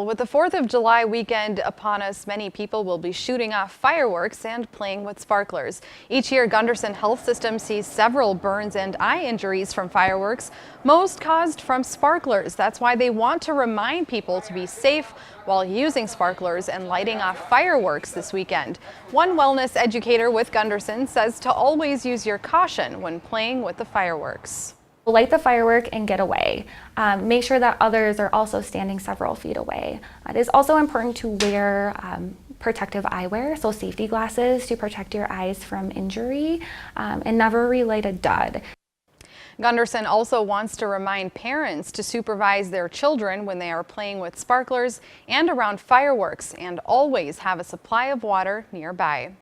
With the 4th of July weekend upon us, many people will be shooting off fireworks and playing with sparklers. Each year, Gunderson Health System sees several burns and eye injuries from fireworks, most caused from sparklers. That's why they want to remind people to be safe while using sparklers and lighting off fireworks this weekend. One wellness educator with Gunderson says to always use your caution when playing with the fireworks. Light the firework and get away. Make sure that others are also standing several feet away. It is also important to wear protective eyewear, so safety glasses to protect your eyes from injury, and never relight a dud. Gunderson also wants to remind parents to supervise their children when they are playing with sparklers and around fireworks, and always have a supply of water nearby.